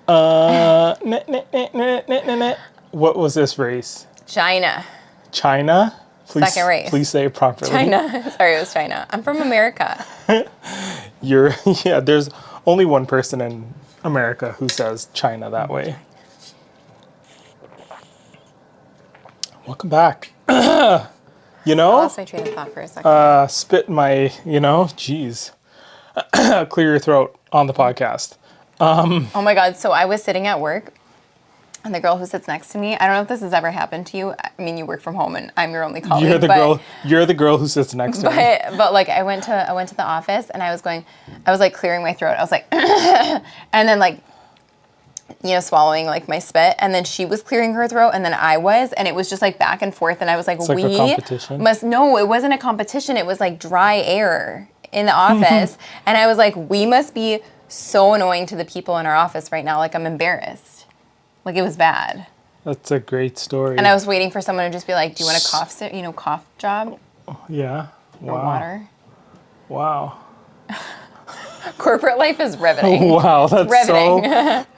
What was this race? China. China? Second race. Please say it properly. China. Sorry, it was China. I'm from America. There's only one person in America who says China that way. Welcome back. I lost my train of thought for a second. Spit my, geez. Clear your throat on the podcast. Oh my God. So I was sitting at work and the girl who sits next to me, I don't know if this has ever happened to you. I mean, you work from home and I'm your only colleague. You're the girl who sits next to me. But like I went to the office and I was like clearing my throat. I was like, and then like, swallowing like my spit, and then she was clearing her throat, and then I was, and it was just like back and forth, and I was like, it's like a competition. No, it wasn't a competition. It was like dry air in the office, and I was like, we must be so annoying to the people in our office right now. Like I'm embarrassed. Like it was bad. That's a great story. And I was waiting for someone to just be like, do you want a cough job? Yeah. Wow. Or water. Wow. Corporate life is riveting. Wow, riveting.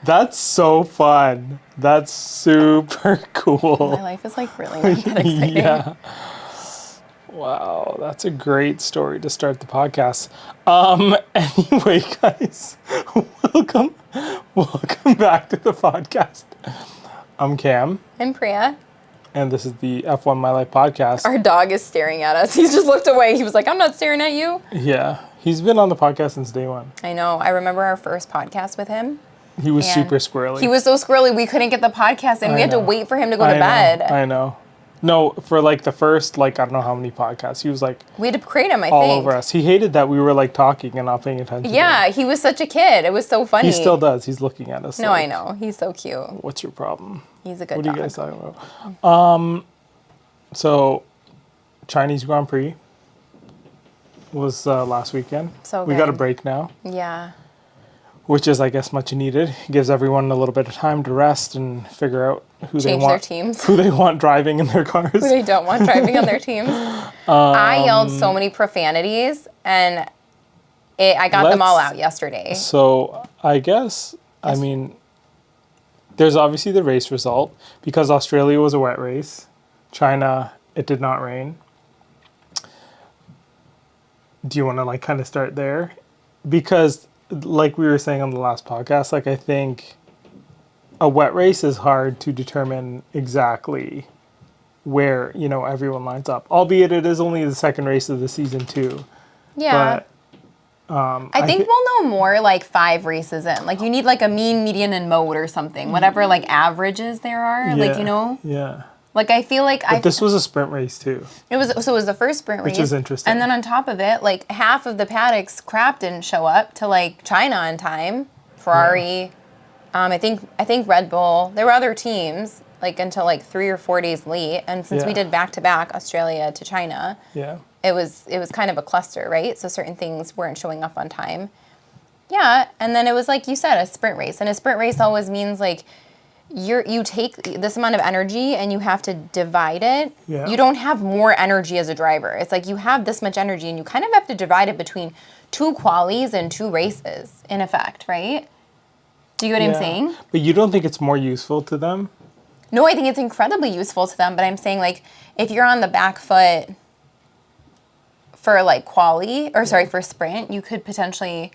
That's so fun. That's super cool. My life is like really not that exciting. Yeah. Wow, that's a great story to start the podcast. Anyway, guys, welcome back to the podcast. I'm Cam. I'm Priya. And this is the F1 My Life podcast. Our dog is staring at us. He's just looked away. He was like, I'm not staring at you. Yeah. He's been on the podcast since day one. I know. I remember our first podcast with him. He was super squirrely. He was so squirrely, we couldn't get the podcast in. We had to wait for him to go to bed. I know. No, for like the first, I don't know how many podcasts. He was like... We had to create him, I think. All over us. He hated that we were like talking and not paying attention. Yeah, he was such a kid. It was so funny. He still does. He's looking at us. No, I know. He's so cute. What's your problem? He's a good dog. What are you guys talking about? So, Chinese Grand Prix was last weekend. So we got a break now. Yeah. Which is, I guess, much needed. It gives everyone a little bit of time to rest and figure out who they want driving in their cars. Who they don't want driving on their teams. I yelled so many profanities, and I got them all out yesterday. So, I guess, I mean, there's obviously the race result. Because Australia was a wet race. China, it did not rain. Do you want to kind of start there? Because like we were saying on the last podcast, I think a wet race is hard to determine exactly where, everyone lines up. Albeit it is only the second race of the season too. Yeah. But I think we'll know more 5 races in. You need a mean, median, and mode or something. Whatever averages there are. Yeah. Yeah. I feel like But this was a sprint race too. It was the first sprint race. Which is interesting. And then on top of it, half of the paddock's crap didn't show up to China in time. Ferrari, I think Red Bull. There were other teams until 3 or 4 days late. And since we did back to back Australia to China, it was kind of a cluster, right? So certain things weren't showing up on time. Yeah, and then it was like you said, a sprint race, and a sprint race always means you take this amount of energy and you have to divide it. Yeah. You don't have more energy as a driver. It's you have this much energy and you kind of have to divide it between 2 qualies and 2 races, in effect, right? Do you get what I'm saying? But you don't think it's more useful to them? No, I think it's incredibly useful to them, but I'm saying if you're on the back foot for for sprint, you could potentially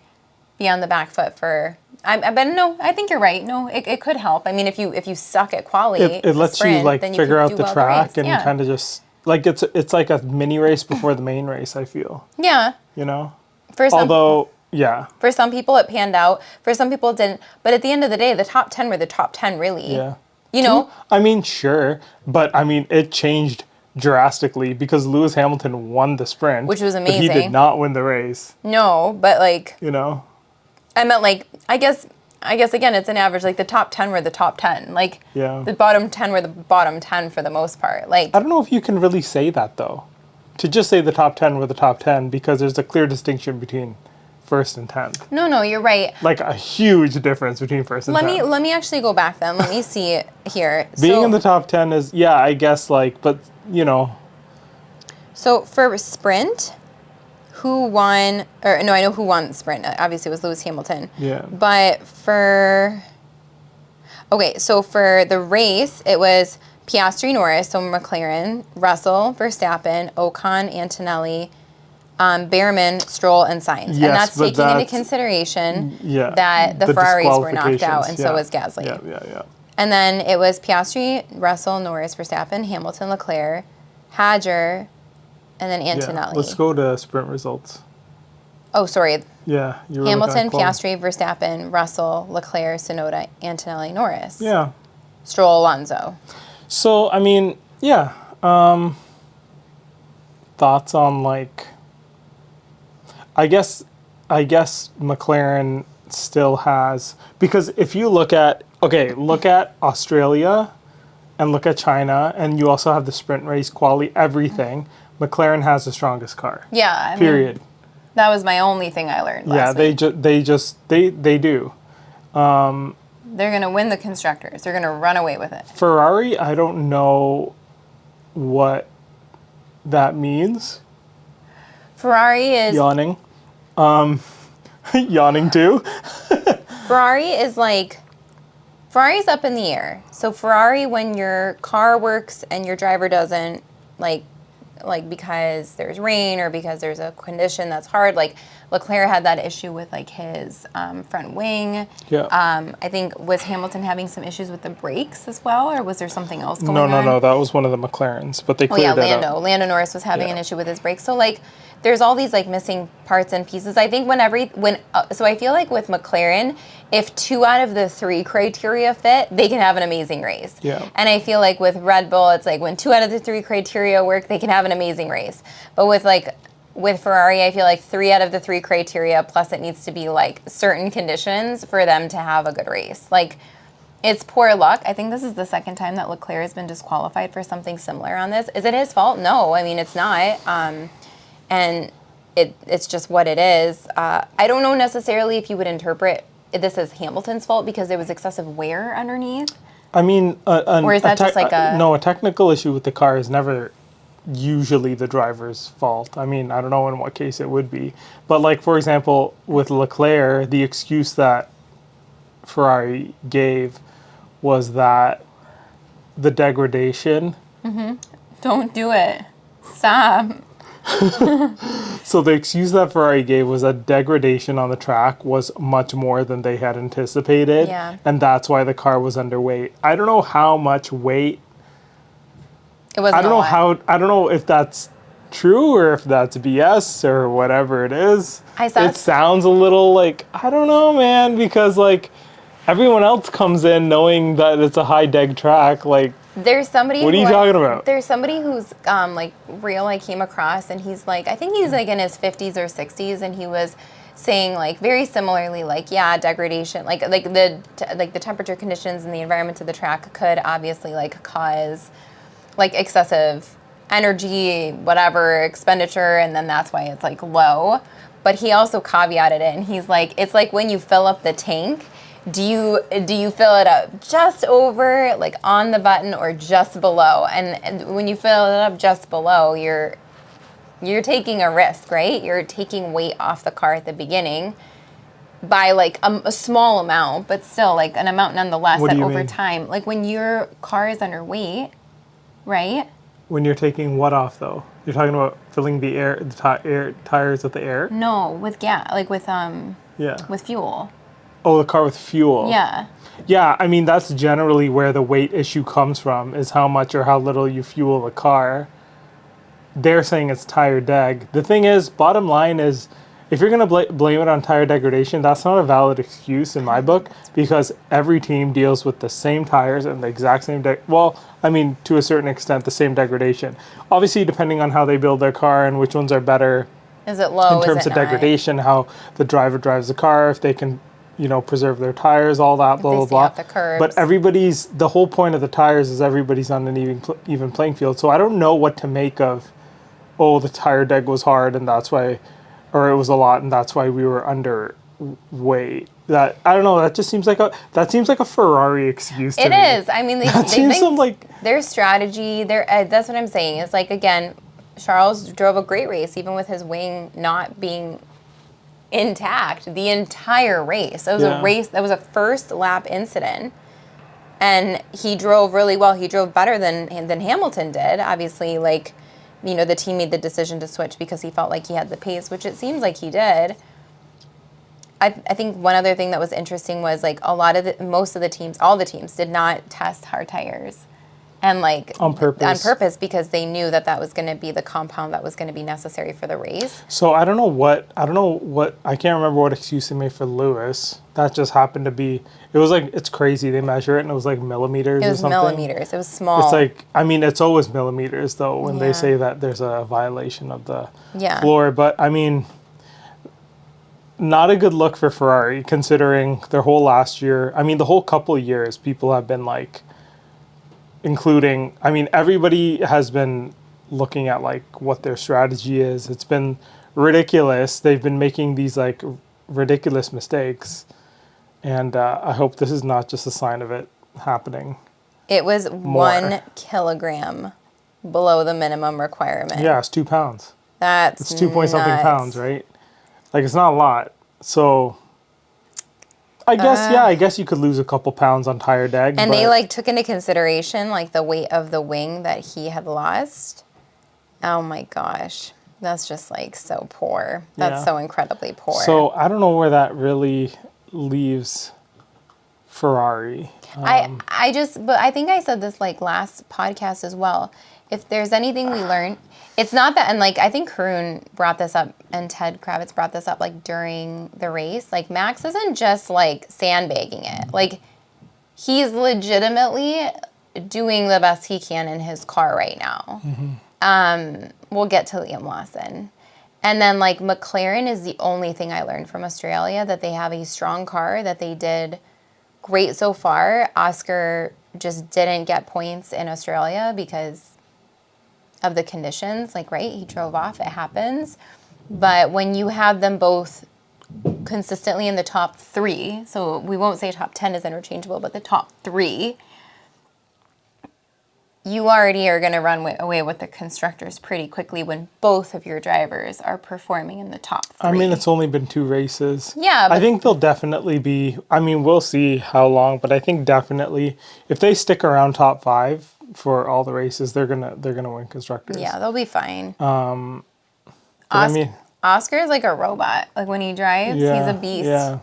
be on the back foot for... But no, I think you're right. No, it could help. I mean, if you suck at quali, it lets sprint, you then figure out do the well track the and kind of just it's like a mini race before the main race. I feel. Yeah. For some people it panned out. For some people it didn't. But at the end of the day, the top 10 were the top 10, really. Yeah. I mean, sure, but I mean, it changed drastically because Lewis Hamilton won the sprint, which was amazing. But he did not win the race. No, but I meant I guess again it's an average. The top 10 were the top 10. The bottom 10 were the bottom 10 for the most part. I don't know if you can really say that though. To just say the top 10 were the top 10 because there's a clear distinction between first and 10th. No, you're right. A huge difference between first and 10th. Let me actually go back then. Let me see here. Being in the top 10 is I guess but So for sprint, who won, or no, I know who won the sprint. Obviously, it was Lewis Hamilton. Yeah. But for Okay, so for the race, it was Piastri, Norris, so McLaren, Russell, Verstappen, Ocon, Antonelli, Behrman, Stroll, and Sainz. And Yes, that's but taking into that's- consideration Yeah. that the Ferraris were knocked out, disqualifications, and so yeah. was Gasly. Yeah. And then it was Piastri, Russell, Norris, Verstappen, Hamilton, Leclerc, Hadger, and then Antonelli. Yeah. Let's go to sprint results. Oh, sorry. Yeah. You were Hamilton, looking at Piastri, Verstappen, Russell, Leclerc, Tsunoda, Antonelli, Norris. Yeah. Stroll, Alonso. So, I mean, yeah. Thoughts on like, I guess McLaren still has, because if you look at Australia and look at China, and you also have the sprint race quality, everything, McLaren has the strongest car. Yeah. I mean, Period. that was my only thing I learned last week. They do. They're going to win the constructors. They're going to run away with it. Ferrari, I don't know what that means. Ferrari is Yawning. Yawning too. Ferrari's up in the air. So Ferrari, when your car works and your driver doesn't, like because there's rain or because there's a condition that's hard, like Leclerc had that issue with like his front wing. Yeah. I think, was Hamilton having some issues with the brakes as well, or was there something else going on? No. That was one of the McLarens, but they Oh yeah, cleared it up. Lando Norris was having Yeah. an issue with his brakes. So like, there's all these like missing parts and pieces. I think so I feel like with McLaren, if 2 out of the 3 criteria fit, they can have an amazing race. Yeah. And I feel like with Red Bull, it's like when 2 out of the 3 criteria work, they can have an amazing race. But with Ferrari, I feel like 3 out of the 3 criteria, plus it needs to be like certain conditions for them to have a good race. Like, it's poor luck. I think this is the second time that Leclerc has been disqualified for something similar on this. Is it his fault? No, I mean, it's not. And it's just what it is. I don't know necessarily if you would interpret this as Hamilton's fault because there was excessive wear underneath. I mean, Or is that just like a... No, a technical issue with the car is never usually the driver's fault. I mean, I don't know in what case it would be. But like, for example, with Leclerc, the excuse that Ferrari gave was that the degradation. Don't do it. Stop. So the excuse that Ferrari gave was that degradation on the track was much more than they had anticipated. Yeah. And that's why the car was underweight. I don't know how much weight. It wasn't I don't a know lot. I don't know if that's true or if that's BS or whatever it is. It sounds a little like, I don't know, man, because like everyone else comes in knowing that it's a high deg track. Like, There's somebody. What are you talking about? There's somebody who's like real. I came across, and he's like, I think he's like in his 50s or 60s, and he was saying like very similarly, like degradation, like the temperature conditions and the environment of the track could obviously like cause like excessive energy, whatever expenditure, and then that's why it's like low. But he also caveated it, and he's like, it's like when you fill up the tank. Do you fill it up just over, like on the button, or just below? And when you fill it up just below, you're taking a risk, right? You're taking weight off the car at the beginning by like a small amount, but still like an amount nonetheless. What do That you over mean? time, like when your car is underweight, right? When you're taking what off though? You're talking about filling the tires with the air? No, with gas, like with Yeah. with fuel. Oh, the car with fuel. Yeah. Yeah, I mean, that's generally where the weight issue comes from, is how much or how little you fuel the car. They're saying it's tire deg. The thing is, bottom line is, if you're going to blame it on tire degradation, that's not a valid excuse in my book, because every team deals with the same tires and the exact same, well, I mean, to a certain extent, the same degradation. Obviously, depending on how they build their car and which ones are better Is it low? in terms is it of not? degradation, how the driver drives the car, if they can, preserve their tires, all that, blah, they blah, stay blah. off the curbs. But the whole point of the tires is everybody's on an even playing field. So I don't know what to make of, the tire deg was hard and that's why, or it was a lot and that's why we were underweight. That, I don't know, that just seems like a Ferrari excuse to It me. is. I mean, they seems think some, like- their strategy. That's what I'm saying. It's like, again, Charles drove a great race, even with his wing not being intact the entire race. That was Yeah. a race. That was a first lap incident. And he drove really well. He drove better than Hamilton did. Obviously, like, you know, the team made the decision to switch because he felt like he had the pace, which it seems like he did. I think one other thing that was interesting was, like, most of the teams, all the teams, did not test hard tires. And, like, on purpose because they knew that was going to be the compound that was going to be necessary for the race. So I don't know what, I can't remember what excuse they made for Lewis. That just happened to be, it was like, it's crazy. They measure it and it was like millimeters It or was something. millimeters. It was small. It's like, I mean, it's always millimeters though when they Yeah. say that there's a violation of the Yeah. floor. But I mean, not a good look for Ferrari considering their whole last year. I mean, the whole couple of years, people have been like, including, I mean, everybody has been looking at like what their strategy is. It's been ridiculous. They've been making these like ridiculous mistakes. And I hope this is not just a sign of it happening. It was More. 1 kilogram below the minimum requirement. Yeah, it's 2 pounds. It's It's 2 point something nuts. pounds, right? Like, it's not a lot. So I guess you could lose a couple pounds on tire deg. And but they like took into consideration like the weight of the wing that he had lost. Oh my gosh. That's just like so poor. That's Yeah. so incredibly poor. So I don't know where that really leaves Ferrari. but I think I said this like last podcast as well. If there's anything we learned, it's not that, and like I think Karun brought this up and Ted Kravitz brought this up like during the race. Like Max isn't just like sandbagging it. Like he's legitimately doing the best he can in his car right now. We'll get to Liam Lawson. And then like McLaren is the only thing I learned from Australia, that they have a strong car, that they did great so far. Oscar just didn't get points in Australia because of the conditions. Like, right, he drove off, it happens. But when you have them both consistently in the top 3, so we won't say top 10 is interchangeable, but the top 3, you already are going to run away with the constructors pretty quickly when both of your drivers are performing in the top 3. I mean, it's only been 2 races. Yeah, I but- think they'll definitely be, I mean, we'll see how long, but I think definitely if they stick around top 5 for all the races, they're gonna win constructors. Yeah, they'll be fine. But I mean, Oscar is like a robot. Like when he drives, he's a beast. Yeah.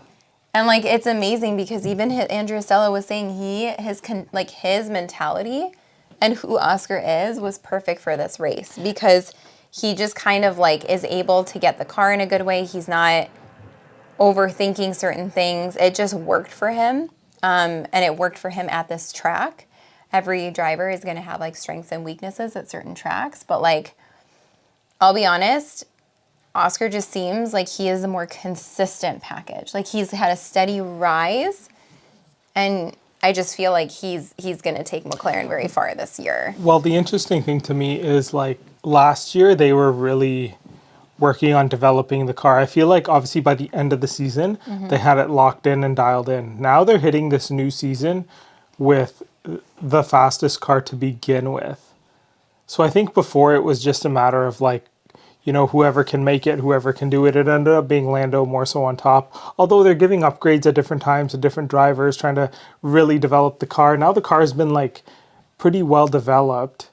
And like it's amazing because even Andrea Stella was saying his mentality and who Oscar is was perfect for this race because he just kind of like is able to get the car in a good way. He's not overthinking certain things. It just worked for him, and it worked for him at this track. Every driver is going to have like strengths and weaknesses at certain tracks, but like I'll be honest, Oscar just seems like he is a more consistent package. Like he's had a steady rise, and I just feel like he's going to take McLaren very far this year. Well, the interesting thing to me is like last year they were really working on developing the car. I feel like obviously by the end of the season, they had it locked in and dialed in. Now they're hitting this new season with the fastest car to begin with. So I think before it was just a matter of like, you know, whoever can make it, whoever can do it. It ended up being Lando more so on top. Although they're giving upgrades at different times to different drivers, trying to really develop the car. Now the car has been like pretty well developed.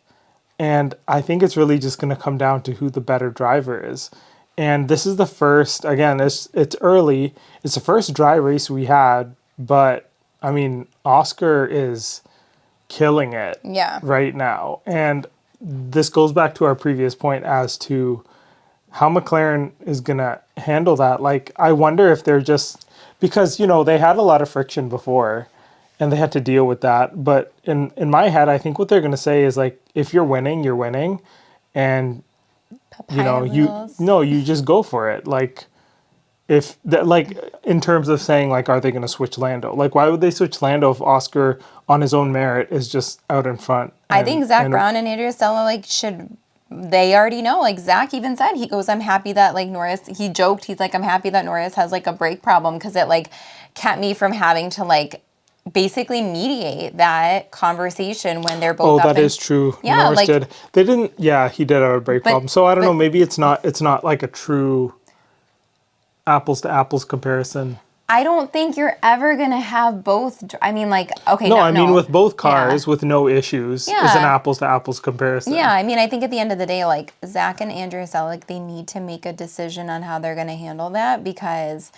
And I think it's really just going to come down to who the better driver is. And this is the first, again, it's early. It's the first dry race we had. But, I mean, Oscar is killing it right now. And this goes back to our previous point as to how McLaren is going to handle that. Like, I wonder if they're just, because, you know, they had a lot of friction before and they had to deal with that. But in my head, I think what they're going to say is like, if you're winning, you're winning. And, you know, you just go for it. Like, if that, like, in terms of saying, like, are they going to switch Lando? Like, why would they switch Lando if Oscar on his own merit is just out in front? I think Zach Brown and Andrea Stella, like, they already know. Like, Zach even said, he goes, I'm happy that, like, Norris, he joked, he's like, I'm happy that Norris has, like, a brake problem because it, like, kept me from having to, like, basically mediate that conversation when they're both that is true. Yeah, Norris like, did. They didn't, he did have a brake problem. So I don't know, maybe it's not like a true apples to apples comparison. I don't think you're ever going to have both. I mean, like, okay, No, no, I mean no. with both cars, Yeah. with no issues, is an Yeah. apples to apples comparison. Yeah, I mean, I think at the end of the day, like Zach and Andrew Selleck, they need to make a decision on how they're going to handle that because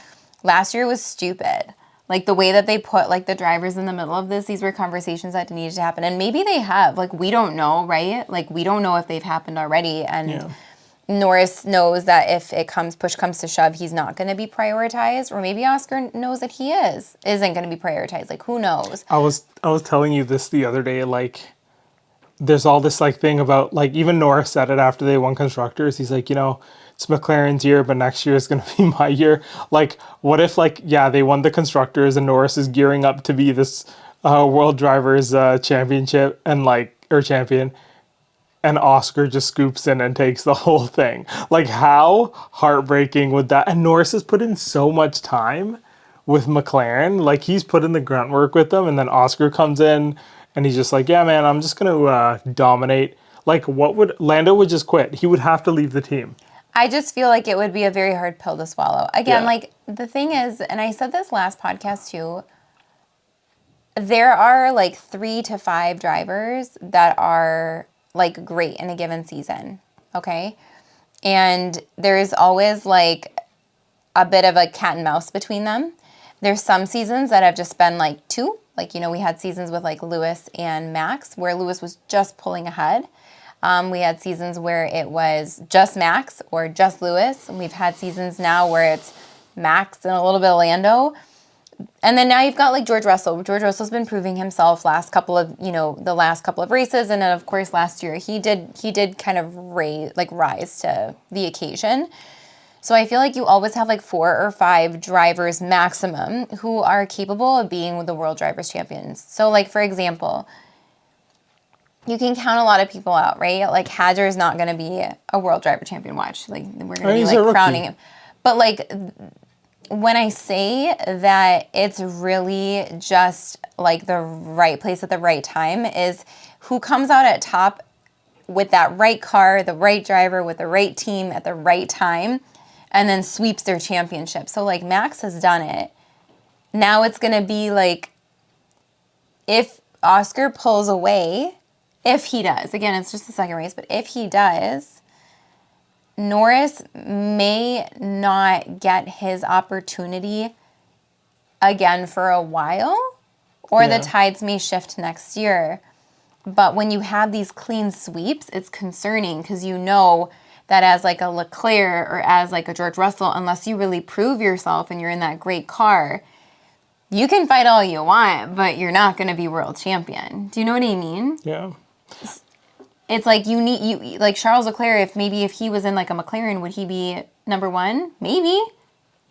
last year was stupid. Like the way that they put like the drivers in the middle of this, these were conversations that needed to happen, and maybe they have. Like we don't know, right? Like we don't know if they've happened already, and Yeah. Norris knows that if push comes to shove, he's not going to be prioritized, or maybe Oscar knows that he isn't going to be prioritized. Like who knows? I was telling you this the other day, like there's all this like thing about like even Norris said it after they won constructors. He's like, it's McLaren's year, but next year is going to be my year. Like, what if like they won the constructors and Norris is gearing up to be this world drivers championship and or champion, and Oscar just scoops in and takes the whole thing. Like, how heartbreaking would that? And Norris has put in so much time with McLaren. Like, he's put in the grunt work with them, and then Oscar comes in and he's just like, yeah, man, I'm just going to dominate. Like, Lando would just quit. He would have to leave the team. I just feel like it would be a very hard pill to swallow. Again, Yeah. like the thing is, and I said this last podcast too, there are like 3 to 5 drivers that are like great in a given season. Okay. And there's always like a bit of a cat and mouse between them. There's some seasons that have just been like 2. Like, we had seasons with like Lewis and Max where Lewis was just pulling ahead. We had seasons where it was just Max or just Lewis. And we've had seasons now where it's Max and a little bit of Lando. And then now you've got like George Russell. George Russell's been proving himself the last couple of races. And then of course last year he did kind of rise to the occasion. So I feel like you always have like 4 or 5 drivers maximum who are capable of being the World Drivers' Champions. So like, for example, you can count a lot of people out, right? Like Hadjar is not going to be a World Driver Champion. Watch, like we're going to be He's a like rookie. crowning him. But like when I say that it's really just like the right place at the right time is who comes out at top with that right car, the right driver, with the right team at the right time, and then sweeps their championship. So like Max has done it. Now it's going to be like if Oscar pulls away, if he does, again, it's just the second race, but if he does, Norris may not get his opportunity again for a while, or the tides may shift next year. But when you have these clean sweeps, it's concerning because you know that as like a Leclerc or as like a George Russell, unless you really prove yourself and you're in that great car, you can fight all you want, but you're not going to be world champion. Do you know what I mean? Yeah. It's like like Charles Leclerc, if he was in like a McLaren, would he be number 1? Maybe.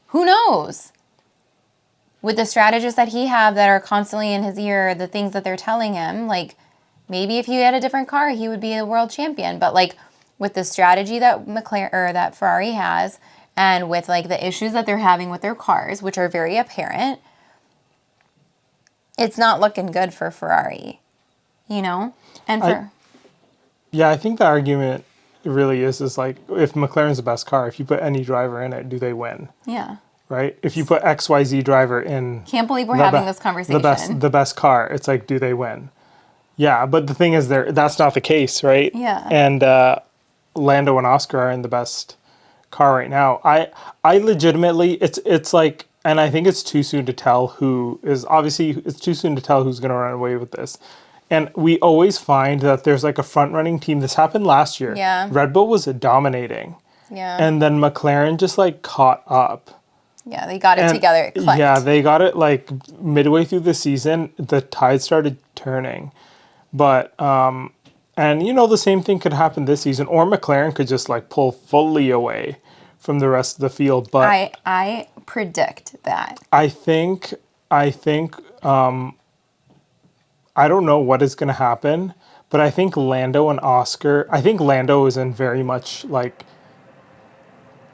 Who knows? With the strategists that he have that are constantly in his ear, the things that they're telling him, like maybe if he had a different car, he would be a world champion. But like with the strategy that that Ferrari has, and with like the issues that they're having with their cars, which are very apparent, it's not looking good for Ferrari, And Yeah, I think the argument really is like if McLaren's the best car, if you put any driver in it, do they win? yeah. Right? If you put XYZ driver in Can't believe we're having this conversation. the best car, it's like, do they win? Yeah, but the thing is that's not the case, right? Yeah. And Lando and Oscar are in the best car right now. I legitimately it's like, and I think it's too soon to tell it's too soon to tell who's going to run away with this. And we always find that there's like a front running team. This happened last year. Yeah. Red Bull was dominating. Yeah. And then McLaren just like caught up. Yeah, they got it And, together. It clicked. yeah, they got it like midway through the season. The tide started turning. But, and the same thing could happen this season. Or McLaren could just like pull fully away from the rest of the field. But I predict that. I think I don't know what is going to happen, but I think Lando and Oscar, I think Lando is in very much like,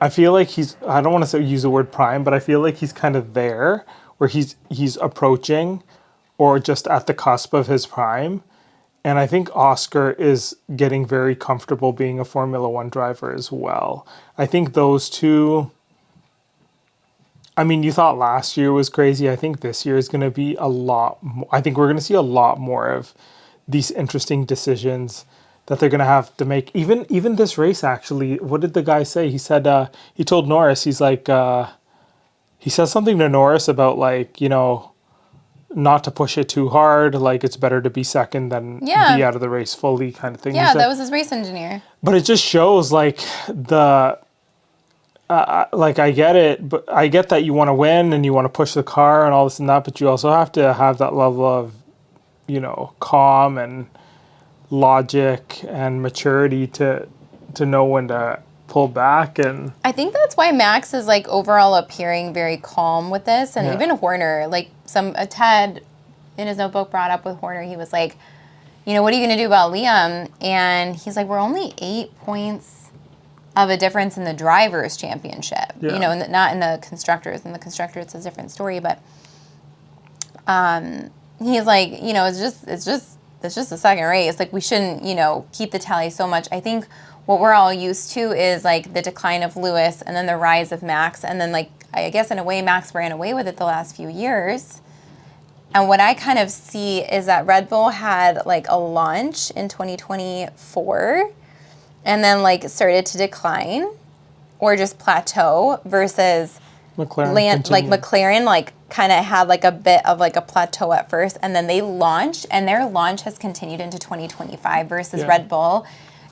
I feel like I don't want to use the word prime, but I feel like he's kind of there where he's approaching or just at the cusp of his prime. And I think Oscar is getting very comfortable being a Formula One driver as well. I think those two I mean, you thought last year was crazy. I think this year is going to be a lot more. I think we're going to see a lot more of these interesting decisions that they're going to have to make. Even this race, actually, what did the guy say? He said, he told Norris, he's like, he said something to Norris about like, not to push it too hard. Like it's better to be second than be out of the race fully kind of thing. Yeah, that was his race engineer. But it just shows like like I get it, but I get that you want to win and you want to push the car and all this and that, but you also have to have that level of, calm and logic and maturity to know when to pull back. And I think that's why Max is like overall appearing very calm with this, and even Horner, like Ted in his notebook brought up with Horner, he was like, what are you going to do about Liam? And he's like, we're only 8 points of a difference in the drivers' championship, not in the constructors. In the constructors, it's a different story, but he's like, it's just a second race. Like we shouldn't, keep the tally so much. I think what we're all used to is like the decline of Lewis and then the rise of Max, and then like I guess in a way Max ran away with it the last few years. And what I kind of see is that Red Bull had like a launch in 2024 and then like started to decline or just plateau versus McLaren like kind of had like a bit of like a plateau at first, and then they launched, and their launch has continued into 2025 versus Red Bull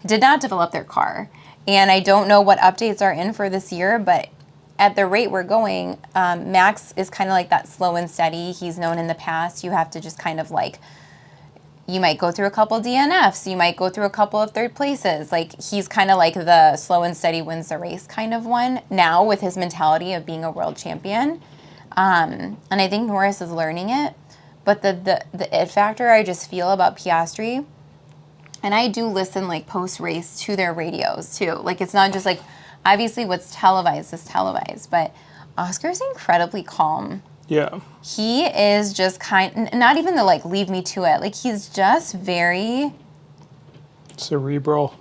did not develop their car. And I don't know what updates are in for this year, but at the rate we're going, Max is kind of like that slow and steady. He's known in the past. You have to just kind of like, you might go through a couple DNFs. You might go through a couple of third places. Like he's kind of like the slow and steady wins the race kind of one now with his mentality of being a world champion. And I think Norris is learning it. But the it factor I just feel about Piastri, and I do listen like post-race to their radios too. Like it's not just like, obviously what's televised is televised, but Oscar's incredibly calm. Yeah. He is just not even the like leave me to it. Like he's just very cerebral.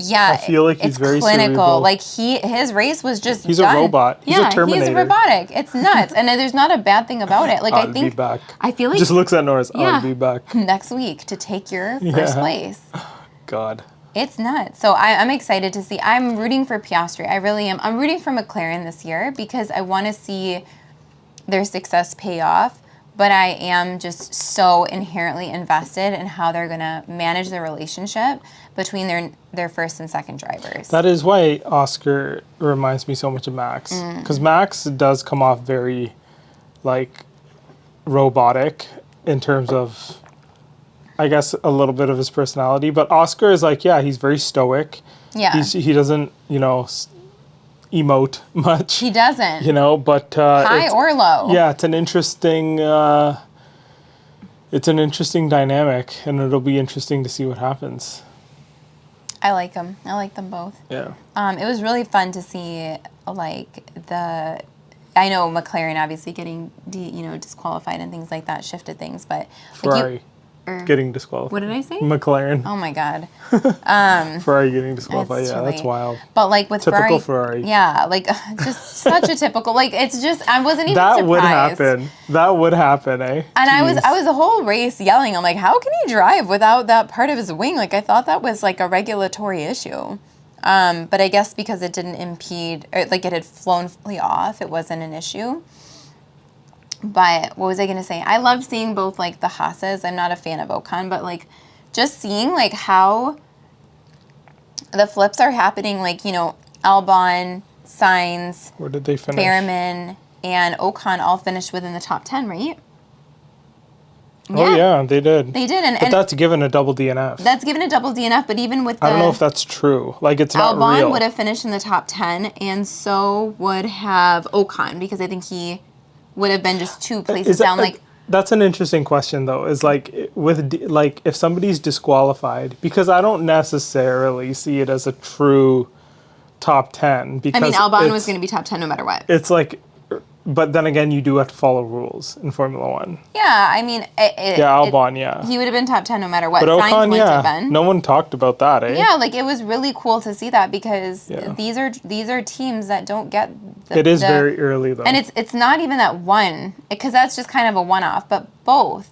Yeah, I feel like he's very clinical. cerebral. Like his race was just he's done. A robot. He's a Terminator. He's robotic. It's nuts, and there's not a bad thing about it. Like I'll be back. I feel like just looks at Norris. I'll be back next week to take your first place. God. It's nuts. So I'm excited to see. I'm rooting for Piastri. I really am. I'm rooting for McLaren this year because I want to see their success pay off. But I am just so inherently invested in how they're going to manage the relationship between their first and second drivers. That is why Oscar reminds me so much of Max. Because Max does come off very, like, robotic in terms of, I guess, a little bit of his personality. But Oscar is like, he's very stoic. Yeah. He doesn't, emote much. He doesn't. But high or low. Yeah, it's an interesting dynamic, and it'll be interesting to see what happens. I like them. I like them both. Yeah. It was really fun to see I know McLaren obviously getting disqualified and things like that shifted things, but Ferrari getting disqualified. What did I say? McLaren. Oh my God. Ferrari getting disqualified. Yeah, that's wild. But like with typical Ferrari. Yeah, like just such a typical. Like it's just I wasn't even that surprised. That would happen, eh? And Jeez. I was the whole race yelling. I'm like, how can he drive without that part of his wing? Like I thought that was like a regulatory issue. But I guess because it didn't impede, or like it had flown fully off, it wasn't an issue. But what was I going to say? I love seeing both like the Haas's. I'm not a fan of Ocon, but like just seeing like how the flips are happening. Like, Albon, Sainz, where did they finish? Behrman, and Ocon all finished within the top 10, right? Oh, yeah, they did. They did. But that's given a double DNF. That's given a double DNF, but even with I don't know if that's true. Like, it's not real. Albon would have finished in the top 10, and so would have Ocon, because I think he would have been just 2 places down. That's an interesting question, though. Is like if somebody's disqualified, because I don't necessarily see it as a true top 10. Because Albon was going to be top 10 no matter what. It's like but then again, you do have to follow rules in Formula One. Yeah, I mean, Albon, yeah. he would have been top 10 no matter what. But Sainz Ocon, wouldn't have yeah. been. No one talked about that, eh? Yeah, like it was really cool to see that because Yeah. these are teams that don't get It is very early, though. and it's not even that one, because that's just kind of a one-off, but both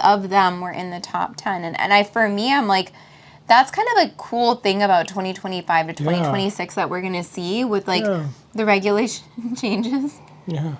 of them were in the top 10. And for me, I'm like, that's kind of a cool thing about 2025 to 2026 that we're going to see with like the regulation changes. Yeah.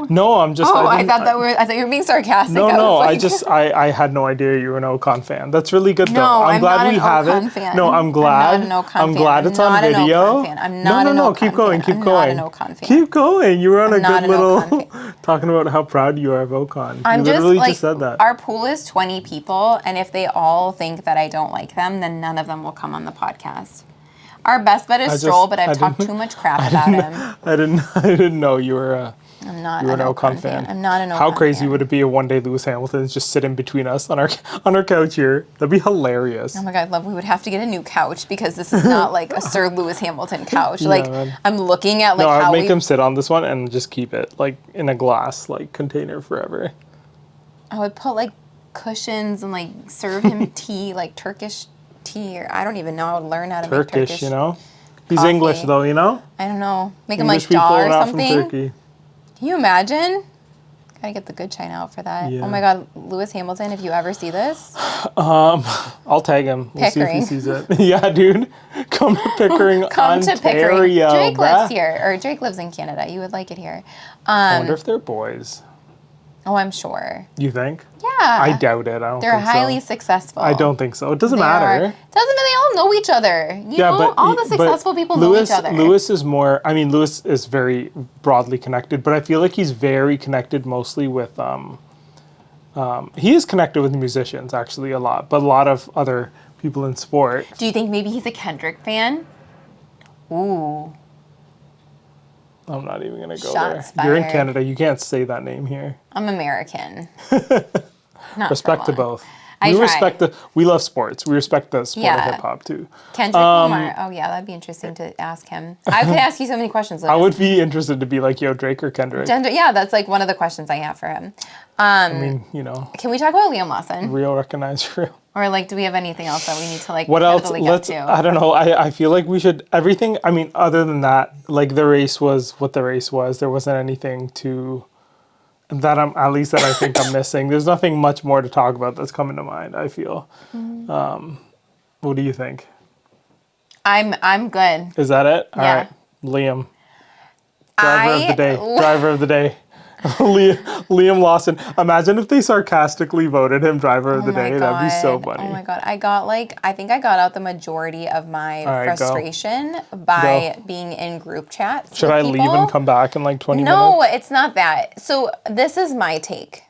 No, I'm just. I thought you were being sarcastic. No, like, I had no idea you were an Ocon fan. That's really good, though. No, I'm glad not we an have Ocon it. fan. No, I'm glad. I'm not an Ocon I'm fan. glad it's on video. I'm not an Ocon fan. I'm not an Ocon keep going, fan. keep I'm going. not an Ocon fan. Keep going. You were on a not good an little Ocon talking about how proud you are of Ocon. I'm You just literally like, just said that. our pool is 20 people, and if they all think that I don't like them, then none of them will come on the podcast. Our best bet is Stroll, but I've talked too much crap about him. I didn't know you were. I'm not You were an an Ocon Ocon fan. fan. I'm not an Ocon How crazy fan. would it be if one day Lewis Hamilton is just sitting between us on our couch here? That'd be hilarious. Oh my God, love, we would have to get a new couch because this is not like a Sir Lewis Hamilton couch. Like, man. I'm looking at like No, how I'd make him sit on this one and just keep it like in a glass like container forever. I would put like cushions and like serve him tea, like Turkish tea, or I don't even know. I would learn how to make Turkish. You know? He's coffee. English though, you know? I don't know. Make him English like jaw or people not from something. Turkey. Can you imagine? Gotta get the good china out for that. Yeah. Oh my God, Lewis Hamilton, if you ever see this, I'll tag him. We'll see if Pickering. he sees it. Yeah, dude. Come to Pickering, come Ontario. to Pickering. Drake bruh. lives here, or Drake lives in Canada. You would like it here. I wonder if they're boys. Oh, I'm sure. You think? Yeah. I doubt it. I don't They're think highly so. successful. I don't think so. It doesn't They matter. are- Doesn't mean they all know each other. You know, all the successful people know each other. Lewis is more. I mean, Lewis is very broadly connected, but I feel like he's very connected mostly with. He is connected with musicians actually a lot, but a lot of other people in sport. Do you think maybe he's a Kendrick fan? Ooh. I'm not even gonna go Shots there. You're in fired. Canada. You can't say that name here. I'm American. Not Respect for to long. both. I We try. respect the. We love sports. We respect the sport Yeah. of hip hop too. Kendrick Lamar. Oh yeah, that'd be interesting to ask him. I could ask you so many questions. I Lucas. would be interested to be like, yo, Drake or Kendrick. Yeah, that's like one of the questions I have for him. I mean, you know, Can we talk about Liam Lawson? real recognize real. Or like, do we have anything else that we need to like What else? heavily get to? I don't know. I feel like we should everything. I mean, other than that, like the race was what the race was. There wasn't anything to that I'm at least that I think I'm missing. There's nothing much more to talk about that's coming to mind. I feel. What do you think? I'm good. Is that it? All Yeah. right, Liam. Driver of the day. Driver of the day. Liam Lawson. Imagine if they sarcastically voted him driver of the day. That'd be so funny. Oh my God. I think I got out the majority of my All right, go. frustration by Go. being in group chats. Should with I leave people. and come back in like 20 minutes? No, it's not that. So this is my take.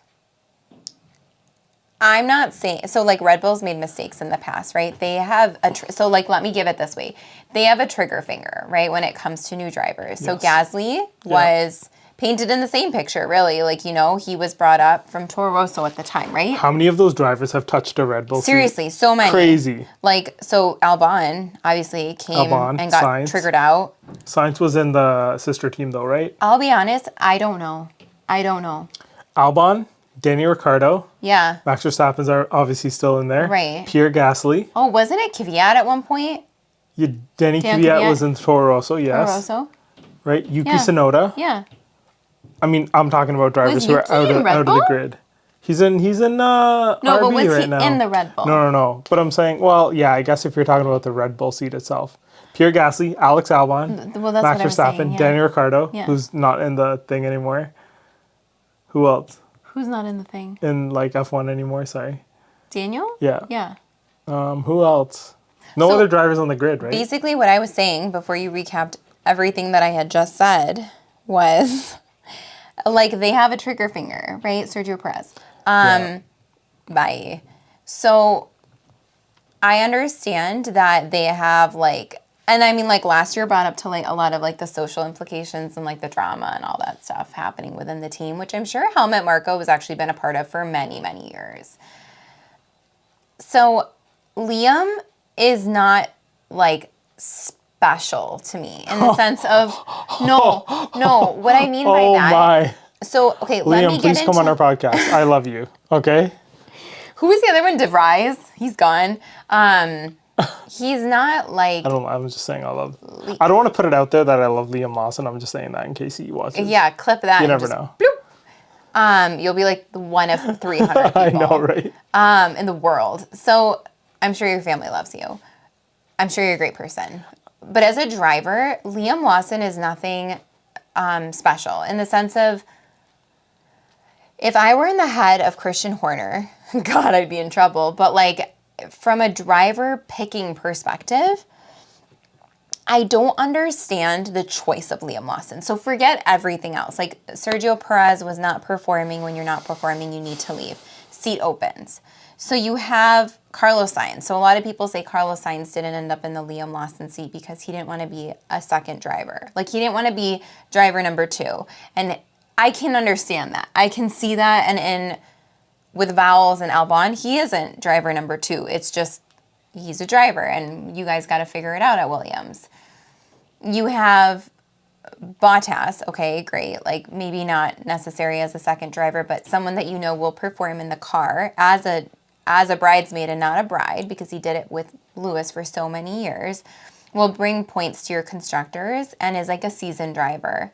I'm not saying, so like Red Bull's made mistakes in the past, right? They have so like, let me give it this way. They have a trigger finger, right? When it comes to new drivers. So Yes. Gasly was painted in the same picture, really. Like, you know, he was brought up from Toro Rosso at the time, right? How many of those drivers have touched a Red Bull seat? Seriously, so many. Crazy. Like, so Albon obviously came Albon, and got Sainz. triggered out. Sainz was in the sister team though, right? I'll be honest, I don't know. Albon, Danny Ricciardo, Yeah. Max Verstappen's are obviously still in there. Right. Pierre Gasly. Oh, wasn't it Kvyat at one point? Danny Dan Kvyat Kvyat. was in Toro Rosso, yes. Toro Rosso? Right? Yuki Yeah. Tsunoda. Yeah. I mean, I'm talking about drivers Was who are Yuki out in of, Red out of the Bull? grid. He's in No, RB but was right he now. in the Red Bull? No. But I'm saying, well, yeah, I guess if you're talking about the Red Bull seat itself. Pierre Gasly, Alex Albon, Well, that's Max what I'm Verstappen, saying, yeah. Danny Ricciardo, Yeah. who's not in the thing anymore. Who else? Who's not in the thing? In like F1 anymore, sorry. Daniel? Yeah. Yeah. Who else? No So, other drivers on the grid, right? Basically, what I was saying before you recapped everything that I had just said was like they have a trigger finger, right? Sergio Perez. Bye. So I understand that they have like, and I mean like last year brought up to like a lot of like the social implications and like the drama and all that stuff happening within the team, which I'm sure Helmut Marko has actually been a part of for many, many years. So Liam is not like special to me in the sense of no. What I mean by Oh that. my. So okay, let me Liam, get please come on our into podcast. I love you. Okay? who was the other one? DeVries. He's gone. He's not like I'm just saying I don't want to put it out there that I love Liam Lawson. I'm just saying that in case he watches. yeah. Clip that. You and never just know. bloop. You'll be like one of 300 people. I know, right? In the world. So I'm sure your family loves you. I'm sure you're a great person. But as a driver, Liam Lawson is nothing special in the sense of if I were in the head of Christian Horner, God, I'd be in trouble. But like from a driver picking perspective, I don't understand the choice of Liam Lawson. So forget everything else. Like Sergio Perez was not performing. When you're not performing, you need to leave. Seat opens. So you have Carlos Sainz. So a lot of people say Carlos Sainz didn't end up in the Liam Lawson seat because he didn't want to be a second driver. Like he didn't want to be driver number 2. And I can understand that. I can see that. And with Vowles and Albon, he isn't driver number 2. It's just he's a driver, and you guys got to figure it out at Williams. You have Bottas, okay, great. Like maybe not necessary as a second driver, but someone that you know will perform in the car as a bridesmaid and not a bride because he did it with Lewis for so many years, will bring points to your constructors and is like a seasoned driver.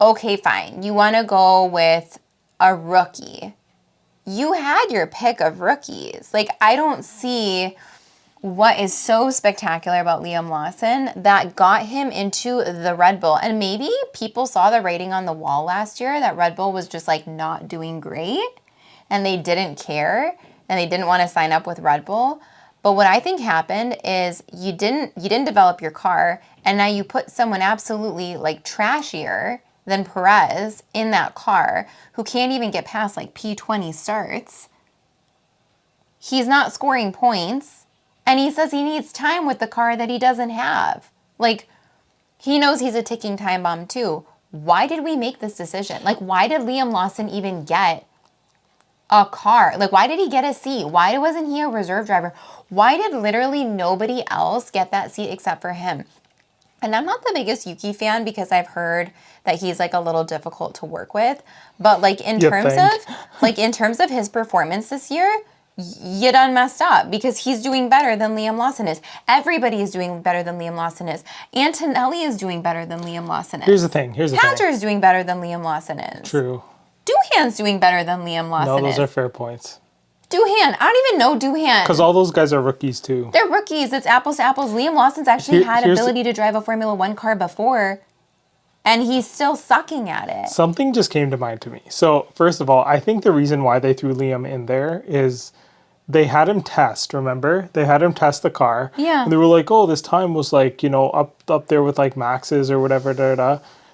Okay, fine. You want to go with a rookie. You had your pick of rookies. Like I don't see what is so spectacular about Liam Lawson that got him into the Red Bull. And maybe people saw the writing on the wall last year that Red Bull was just like not doing great and they didn't care and they didn't want to sign up with Red Bull. But what I think happened is you didn't develop your car and now you put someone absolutely like trashier than Perez in that car who can't even get past like P20 starts. He's not scoring points. And he says he needs time with the car that he doesn't have. Like, he knows he's a ticking time bomb too. Why did we make this decision? Like, why did Liam Lawson even get a car? Like, why did he get a seat? Why wasn't he a reserve driver? Why did literally nobody else get that seat except for him? And I'm not the biggest Yuki fan because I've heard that he's like a little difficult to work with. But like in terms of his performance this year, you done messed up because he's doing better than Liam Lawson is. Everybody is doing better than Liam Lawson is. Antonelli is doing better than Liam Lawson is. Here's the thing. Pager is doing better than Liam Lawson is. True. Doohan's doing better than Liam Lawson is. No, those are fair points. Doohan. I don't even know Doohan. Because all those guys are rookies too. They're rookies. It's apples to apples. Liam Lawson's actually had ability to drive a Formula 1 car before, and he's still sucking at it. Something just came to mind to me. So, first of all, I think the reason why they threw Liam in there is they had him test, remember? They had him test the car. Yeah. And they were like, oh, this time was like, up there with like Max's or whatever.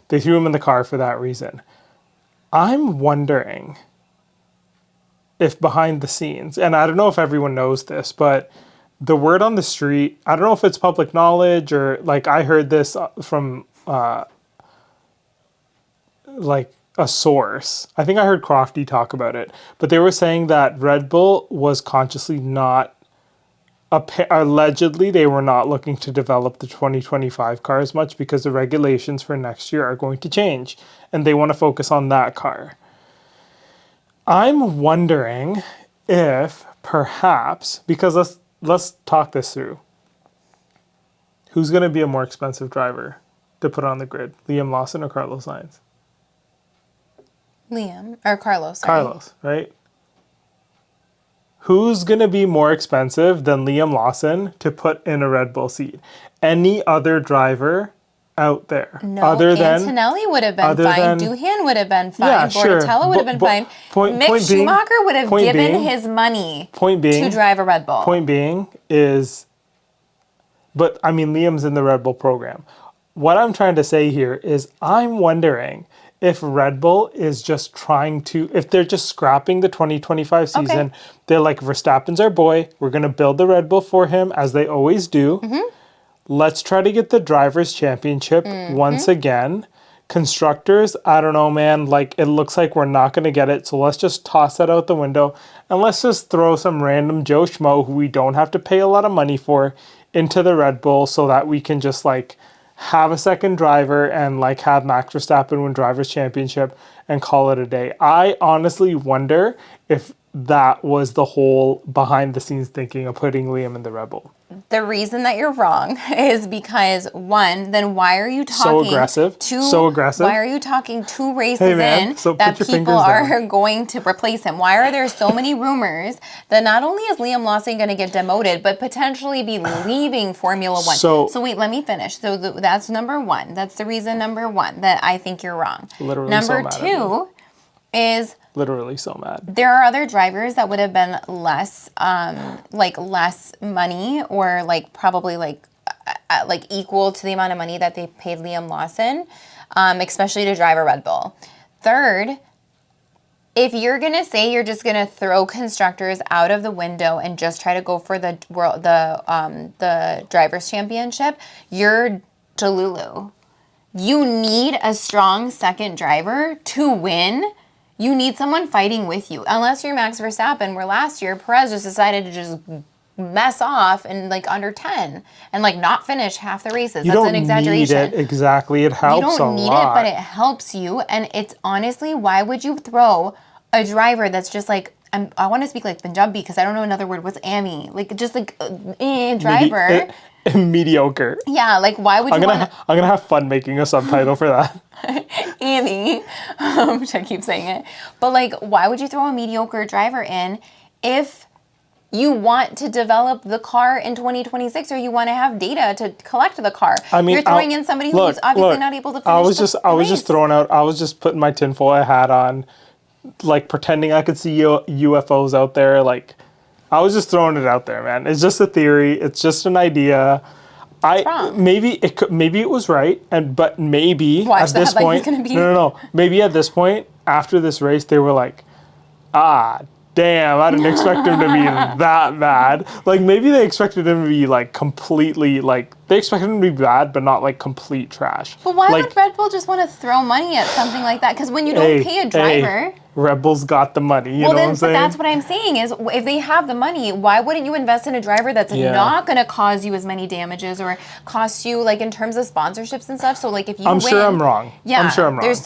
They threw him in the car for that reason. I'm wondering if behind the scenes, and I don't know if everyone knows this, but the word on the street, I don't know if it's public knowledge or like I heard this from like a source. I think I heard Crofty talk about it, but they were saying that Red Bull was consciously not, allegedly they were not looking to develop the 2025 car as much because the regulations for next year are going to change and they want to focus on that car. I'm wondering if perhaps, because let's talk this through. Who's going to be a more expensive driver to put on the grid? Liam Lawson or Carlos Sainz? Carlos. Sorry. Carlos, right? Who's going to be more expensive than Liam Lawson to put in a Red Bull seat? Any other driver out there? No, Antonelli would have been fine. Doohan would have been fine. Yeah, sure. Bordatello would have been fine. Mick Schumacher would have given his money to drive a Red Bull. Point being is, but I mean, Liam's in the Red Bull program. What I'm trying to say here is I'm wondering if Red Bull is just trying to, if they're just scrapping the 2025 season, okay. They're like, Verstappen's our boy. We're going to build the Red Bull for him, as they always do. Mm-hmm. Let's try to get the Drivers' Championship once again. Constructors, I don't know, man. Like, it looks like we're not going to get it, so let's just toss that out the window, and let's just throw some random Joe Schmo who we don't have to pay a lot of money for into the Red Bull so that we can just like have a second driver and like have Max Verstappen win Drivers' Championship and call it a day. I honestly wonder if that was the whole behind the scenes thinking of putting Liam in the Red Bull. The reason that you're wrong is because one, then why are you So talking aggressive. So aggressive. Why are you talking 2 races Hey, man, in so that put your people fingers are down. going to replace him? Why are there so many rumors that not only is Liam Lawson going to get demoted, but potentially be leaving Formula One? So wait, let me finish. So that's number one. That's the reason number one that I think you're wrong. Literally so Number mad at me. two is literally so mad. there are other drivers that would have been less, less money or like probably like equal to the amount of money that they paid Liam Lawson, especially to drive a Red Bull. Third, if you're gonna say you're just gonna throw constructors out of the window and just try to go for the drivers' championship, you're Delulu. You need a strong second driver to win. You need someone fighting with you. Unless you're Max Verstappen, where last year Perez just decided to just mess off in like under 10 and like not finish half the races. You That's don't an exaggeration. need it exactly. It helps a lot. You don't need it, but it helps you. And it's honestly, why would you throw a driver that's just like, I want to speak like Punjabi because I don't know another word. What's Amy? Like just like driver. Mediocre. Yeah, like why would you want I'm gonna have fun making a subtitle for that. Amy, which I keep saying it. But like, why would you throw a mediocre driver in if you want to develop the car in 2026 or you want to have data to collect the car? I mean, you're throwing in somebody who's obviously not able to finish I was race. just throwing out. I was just putting my tinfoil hat on, like pretending I could see UFOs out there. Like, I was just throwing it out there, man. It's just a theory. It's just an idea. Maybe it was right, but maybe Watch at this the point, gonna be. no. Maybe at this point, after this race, they were like, damn, I didn't expect him to be that bad. Like, maybe they expected him to be, like, completely, like, they expected him to be bad, but not, like, complete trash. But why like, would Red Bull just want to throw money at something like that? Because when you don't pay a driver... Red Bull's got the money, you know what I'm saying? But that's what I'm saying is, if they have the money, why wouldn't you invest in a driver that's not going to cause you as many damages or cost you, like, in terms of sponsorships and stuff? So, like, if you win... sure I'm wrong. Yeah, I'm sure I'm wrong. There's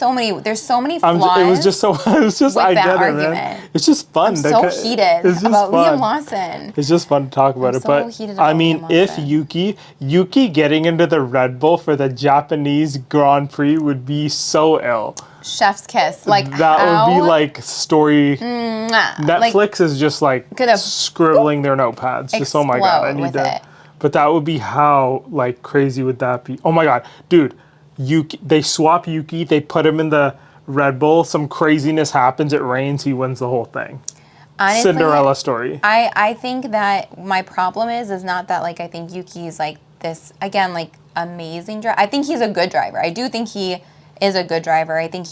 so many flaws. It was just I that get it, argument. man. It's just fun. I'm so heated about Liam Lawson. It's just fun to talk about it. But, I mean, if Yuki getting into the Red Bull for the Japanese Grand Prix would be so ill. Chef's kiss. Like, that would be like story. Netflix like, is just like scribbling their notepads. Just, oh my God, I need to. But that would be how like crazy would that be? Oh my God, dude, Yuki. They swap Yuki. They put him in the Red Bull. Some craziness happens. It rains. He wins the whole thing. Honestly, Cinderella story. I think that my problem is not that like I think Yuki's like this again like amazing driver. I think he's a good driver. I do think he is a good driver. I think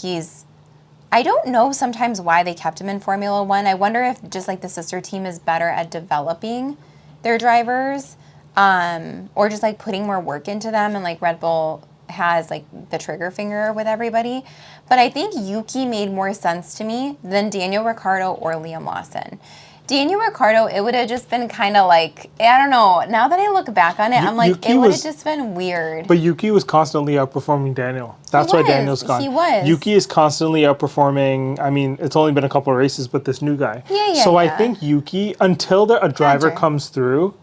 I don't know sometimes why they kept him in Formula One. I wonder if just like the sister team is better at developing their drivers, or just like putting more work into them, and like Red Bull has like the trigger finger with everybody. But I think Yuki made more sense to me than Daniel Ricciardo or Liam Lawson. Daniel Ricciardo, it would have just been kind of like, I don't know. Now that I look back on it, I'm like, Yuki it would have just been weird. But Yuki was constantly outperforming Daniel. That's why Daniel's gone. He was. Yuki is constantly outperforming. I mean, it's only been a couple of races, but this new guy. So I think Yuki, until a driver comes through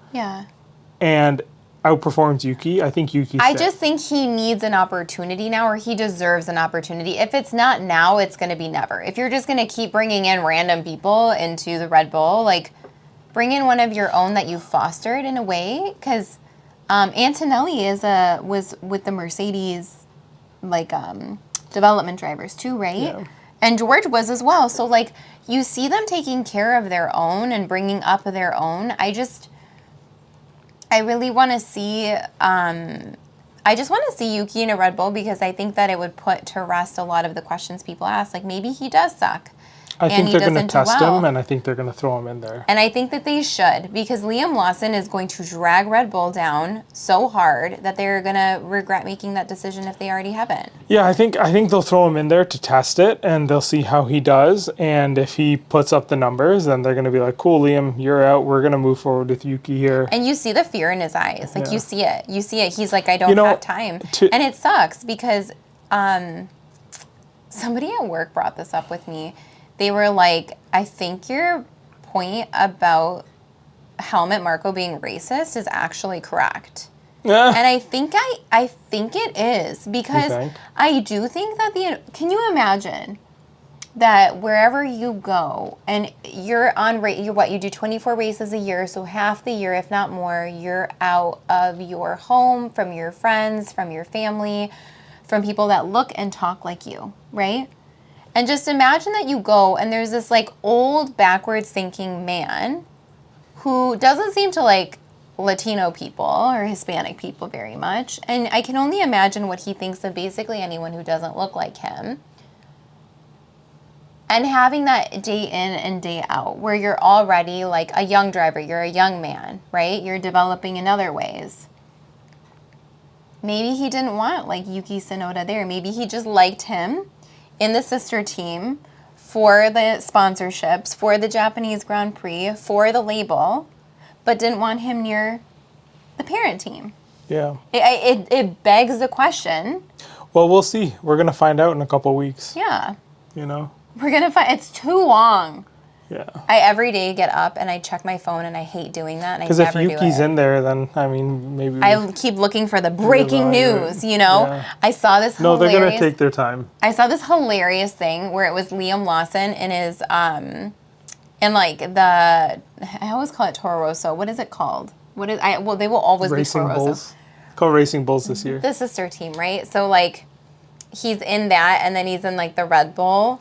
and outperforms Yuki, I think Yuki's I just think he needs an opportunity now, or he deserves an opportunity. If it's not now, it's going to be never. If you're just going to keep bringing in random people into the Red Bull, like bring in one of your own that you fostered in a way, because Antonelli was with the Mercedes like development drivers too, right? Yeah. And George was as well. So like you see them taking care of their own and bringing up their own. I really want to see, I just want to see Yuki in a Red Bull, because I think that it would put to rest a lot of the questions people ask. Like, maybe he does suck. I and think he they're going to doesn't do test well. him, and I think they're going to throw him in there. And I think that they should, because Liam Lawson is going to drag Red Bull down so hard that they're going to regret making that decision if they already haven't. Yeah, I think they'll throw him in there to test it, and they'll see how he does. And if he puts up the numbers, then they're going to be like, "Cool, Liam, you're out. We're going to move forward with Yuki here." And you see the fear in his eyes. Like, Yeah. you see it. You see it. He's like, I don't have time. And it sucks because somebody at work brought this up with me. They were like, I think your point about Helmut Marko being racist is actually correct. Yeah. And I think it is, because I do think that can you imagine that wherever you go and you're on you do 24 races a year, so half the year, if not more, you're out of your home, from your friends, from your family, from people that look and talk like you, right? And just imagine that you go and there's this like old backwards thinking man who doesn't seem to like Latino people or Hispanic people very much. And I can only imagine what he thinks of basically anyone who doesn't look like him. And having that day in and day out where you're already like a young driver, you're a young man, right? You're developing in other ways. Maybe he didn't want like Yuki Tsunoda there. Maybe he just liked him in the sister team for the sponsorships, for the Japanese Grand Prix, for the label, but didn't want him near the parent team. Yeah. It begs the question. Well, we'll see. We're going to find out in a couple weeks. Yeah. You know? We're going to find, it's too long. Yeah. I every day get up and I check my phone, and I hate doing that, and I never do it. Because if Yuki's in there, then, I mean, maybe... I keep looking for the breaking news, you know? Yeah. I saw this No, they're going to take their time. I saw this hilarious thing where it was Liam Lawson in his, in like the, I always call it Toro Rosso. What is it called? Well, they will always be Toro Rosso. Bulls. It's called Racing Bulls this year. The sister team, right? So, like, he's in that, and then he's in, like, the Red Bull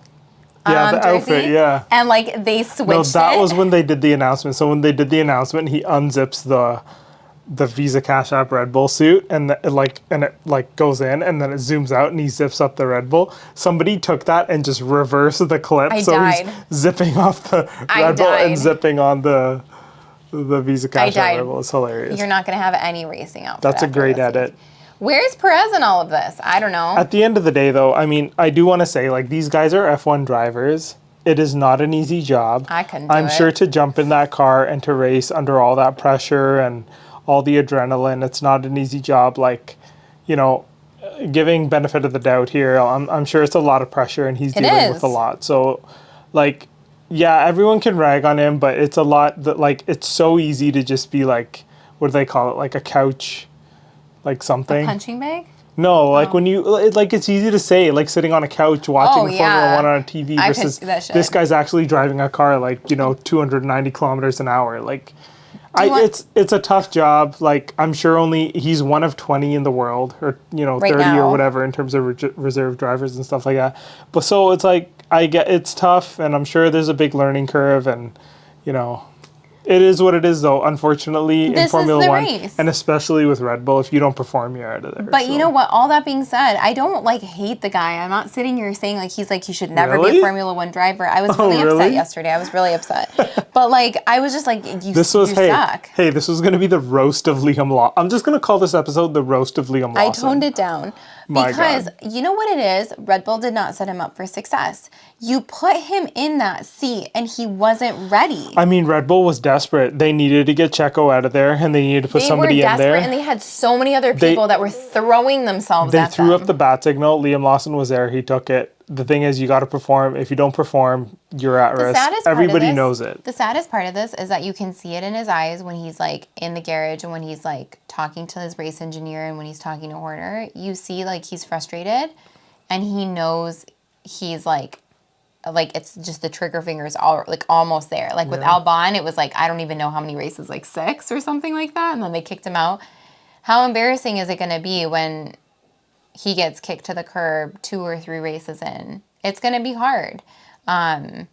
the jersey, outfit, yeah. And, like, they switched No, that was when they did the announcement. So when they did the announcement, he unzips the Visa Cash App Red Bull suit, and it goes in, and then it zooms out, and he zips up the Red Bull. Somebody took that and just reversed the clip, I so died. he's zipping off the Red Bull and zipping on the Visa Cash App Red Bull. It's hilarious. You're not going to have any racing outfit. That's a great edit. Where's Perez in all of this? I don't know. At the end of the day, though, I mean, I do want to say, like, these guys are F1 drivers. It is not an easy job. I couldn't do it. I'm sure to jump in that car and to race under all that pressure and all the adrenaline, it's not an easy job. Like, you know, giving benefit of the doubt here, I'm sure it's a lot of pressure, and he's dealing with a lot. So, like, yeah, everyone can rag on him, but it's a lot that, like, it's so easy to just be like, what do they call it? Like a couch, like something. A punching bag? No, like when you, like, it's easy to say, like sitting on a couch watching Formula One on a TV versus this guy's actually driving a car, like, you know, 290 kilometers an hour. Like, it's a tough job. Like, I'm sure he's one of 20 in the world, or, you know, 30 or whatever in terms of reserve drivers and stuff like that. But so it's like, I get it's tough, and I'm sure there's a big learning curve, and, you know, it is what it is, though, unfortunately, in Formula One. Race. And especially with Red Bull, if you don't perform, you're out of there. But you know what? All that being said, I don't, like, hate the guy. I'm not sitting here saying, like, he's like, you should never be a Formula One driver. I was really upset yesterday. I was really upset. But, like, I was just like, you suck. Hey, this was going to be the roast of Liam Lawson. I'm just going to call this episode the roast of Liam Lawson. I toned it down. Because you know what it is? Red Bull did not set him up for success. You put him in that seat, and he wasn't ready. I mean, Red Bull was desperate. They needed to get Checo out of there, and they needed to put somebody in there. They were desperate, and they had so many other people that were throwing themselves at them. They threw up the bat signal. Liam Lawson was there. He took it. The thing is, you got to perform. If you don't perform, you're at risk. Everybody knows it. The saddest part of this is that you can see it in his eyes when he's like in the garage, and when he's like talking to his race engineer, and when he's talking to Horner. You see like he's frustrated, and he knows he's like it's just the trigger fingers all like almost there. Like with Albon, it was like I don't even know how many races, like 6 or something like that, and then they kicked him out. How embarrassing is it going to be when he gets kicked to the curb 2 or 3 races in? It's going to be hard. I'm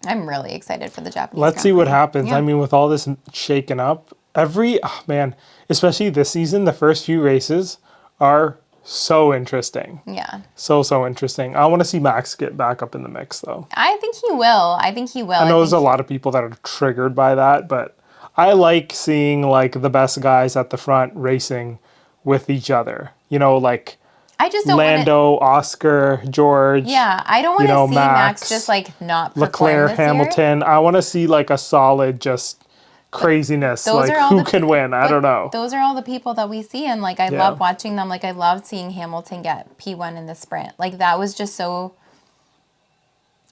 really excited for the Japanese. Let's see what happens. I mean, with all this shaken up, especially this season, the first few races are So interesting. Yeah. So interesting. I want to see Max get back up in the mix, though. I think he will. I think he will. I know there's a lot of people that are triggered by that, but I like seeing like the best guys at the front racing with each other. You know, like I just don't Lando, Oscar, George. Yeah, I don't want to see Max just like not perform Leclerc, this Hamilton. year. I want to see like a solid just craziness. Those Like are all who the can win? I don't know. Those are all the people that we see, and like I Yeah. love watching them. Like I loved seeing Hamilton get P1 in the sprint. Like that was just so.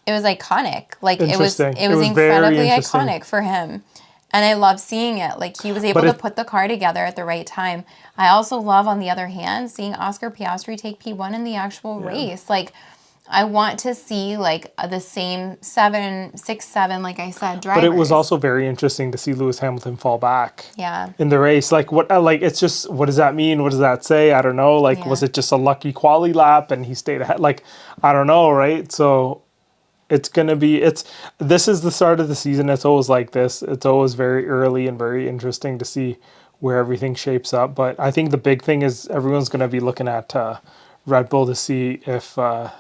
It was iconic. Like it was Interesting. It was very incredibly interesting. iconic for him. And I love seeing it. Like he was able to put the car together at the right time. I also love, on the other hand, seeing Oscar Piastri take P1 in the actual race. Like I want to see like the same 6, 7, like I said, drivers. But it was also very interesting to see Lewis Hamilton fall back. Yeah. In the race, like what? Like it's just, what does that mean? What does that say? I don't know. Like, was it just a lucky quali lap and he stayed ahead? Like, I don't know, right? So it's gonna be. This is the start of the season. It's always like this. It's always very early and very interesting to see where everything shapes up. But I think the big thing is everyone's gonna be looking at Red Bull to see if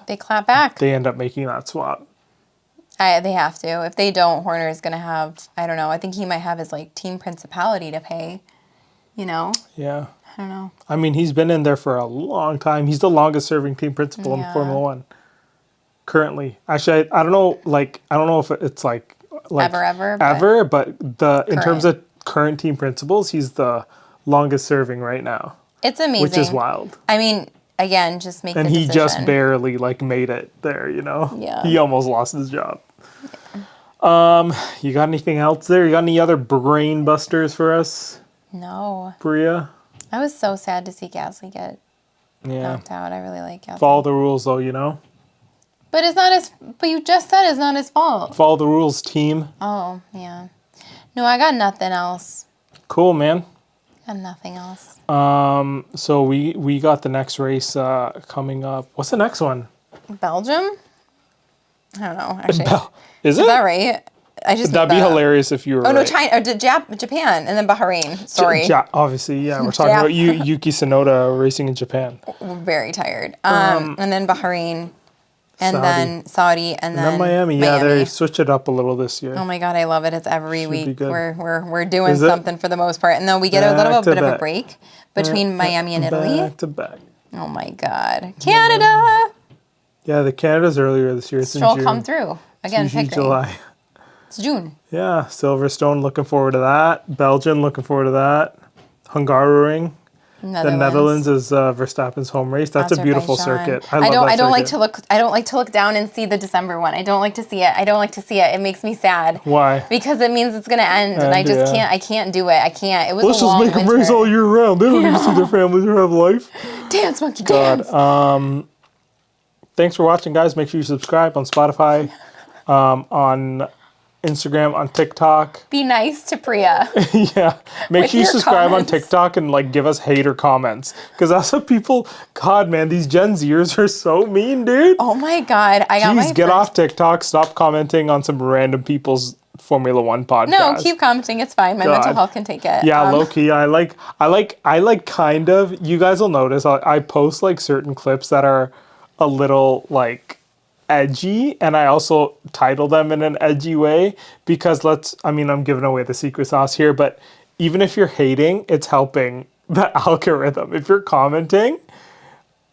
they clap back. they end up making that swap. They have to. If they don't, Horner's going to have, I don't know, I think he might have his like team principality to pay, you know? Yeah. I don't know. I mean, he's been in there for a long time. He's the longest serving team principal in Formula One. Currently. Actually, I don't know, like, I don't know if it's like ever, but in terms of current team principals, he's the longest serving right now. It's amazing. Which is wild. I mean, again, just make and the decision. he just barely like made it there, you know? Yeah. He almost lost his job. You got anything else there? You got any other brain busters for us? No. Bria? I was so sad to see Gasly get knocked out. I really like Gasly. Follow the rules though, you know? But it's not his, but you just said it's not his fault. Follow the rules, team. Oh, yeah. No, I got nothing else. Cool, man. Got nothing else. So we got the next race coming up. What's the next one? Belgium? I don't know. Actually, is that right? That'd be hilarious if you were. Oh no, right. China or Japan, and then Bahrain. Sorry. Obviously, yeah. We're talking about Yuki Tsunoda racing in Japan. We're very tired. And then Bahrain, and then Saudi, and then Miami. Yeah, they switch it up a little this year. Oh my god, I love it. It's every week. Good. We're doing something for the most part, and then we get a little bit of a break between Miami and Italy. Back to back. Oh my god, Canada. Yeah, the Canada's earlier this year. It's Stroll in June. come through again. It's July. It's June. Yeah, Silverstone. Looking forward to that. Belgium. Looking forward to that. Hungaroring. The Netherlands is Verstappen's home race. That's a beautiful circuit. I don't like to look down and see the December one. I don't like to see it. It makes me sad. Why? Because it means it's gonna end, and I just can't. I can't do it. I can't. It was Let's a long just make winter. them race all year round. They don't need to see their families or have life. Dance, monkey, dance. Thanks for watching, guys. Make sure you subscribe on Spotify, on Instagram, on TikTok. Be nice to Priya. Yeah. Make sure you subscribe comments. on TikTok and like give us hater comments. Because that's what people, God, man, these Gen Zers are so mean, dude. Oh my God. Get off TikTok. Stop commenting on some random people's Formula One podcast. No, keep commenting. It's fine. My mental health can take it. Yeah, low key. I like kind of, you guys will notice I post like certain clips that are a little like edgy, and I also title them in an edgy way because I'm giving away the secret sauce here, but even if you're hating, it's helping the algorithm. If you're commenting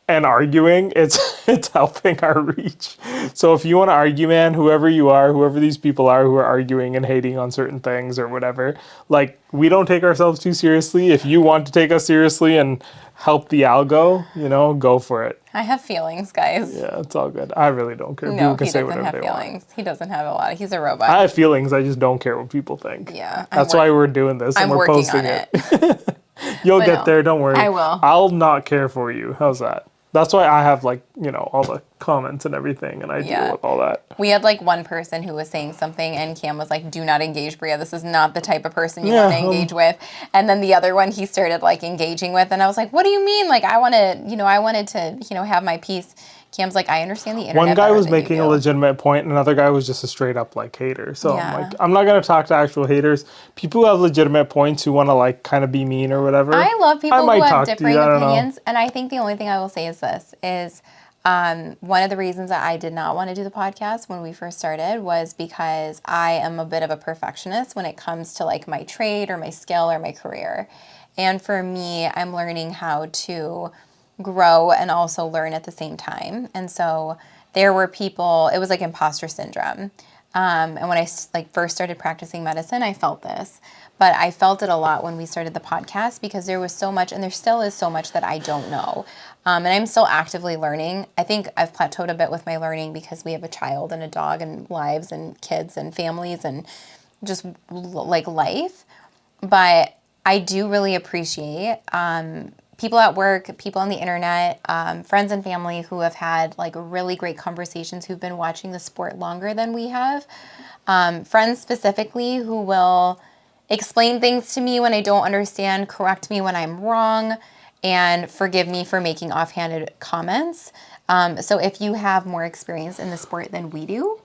and arguing, it's helping our reach. So if you want to argue, man, whoever you are, whoever these people are who are arguing and hating on certain things or whatever, like, we don't take ourselves too seriously. If you want to take us seriously and help the algo, go for it. I have feelings, guys. Yeah, it's all good. I really don't care. No, People can he say doesn't whatever have they feelings. want. He doesn't have a lot. He's a robot. I have feelings. I just don't care what people think. Yeah. That's why we're doing this and I'm we're working posting on it. You'll get there. Don't worry. I will. I'll not care for you. How's that? That's why I have all the comments and everything, and I deal with all that. We had one person who was saying something, and Cam was like, "Do not engage, Bria. This is not the type of person you want to engage with." And then the other one he started engaging with, and I was like, "What do you mean? I wanted to have my piece." Cam's like, I understand the internet. One guy better was than you making a do. legitimate point, and another guy was just a straight up like hater. So I'm Yeah. like, I'm not gonna talk to actual haters. People who have legitimate points who want to like kind of be mean or whatever. I love people who might have talk to you, differing I don't know. opinions, and I think the only thing I will say is this: is one of the reasons that I did not want to do the podcast when we first started was because I am a bit of a perfectionist when it comes to like my trade or my skill or my career, and for me, I'm learning how to grow and also learn at the same time. And so there were people, it was like imposter syndrome. And when I like first started practicing medicine, I felt this, but I felt it a lot when we started the podcast because there was so much, and there still is so much that I don't know. And I'm still actively learning. I think I've plateaued a bit with my learning because we have a child and a dog and lives and kids and families and just like life. But I do really appreciate people at work, people on the internet, friends and family who have had like really great conversations, who've been watching the sport longer than we have. Friends specifically who will explain things to me when I don't understand, correct me when I'm wrong, and forgive me for making offhanded comments. So if you have more experience in the sport than we do,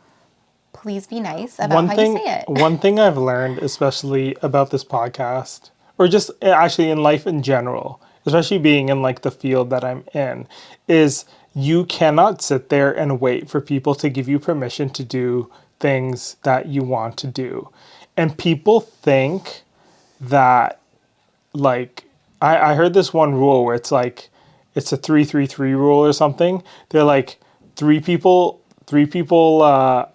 please be nice about how you say it. One thing I've learned, especially about this podcast, or just actually in life in general, especially being in like the field that I'm in, is you cannot sit there and wait for people to give you permission to do things that you want to do. And people think that like I heard this one rule where it's like it's a 3-3-3 rule or something. They're like three people don't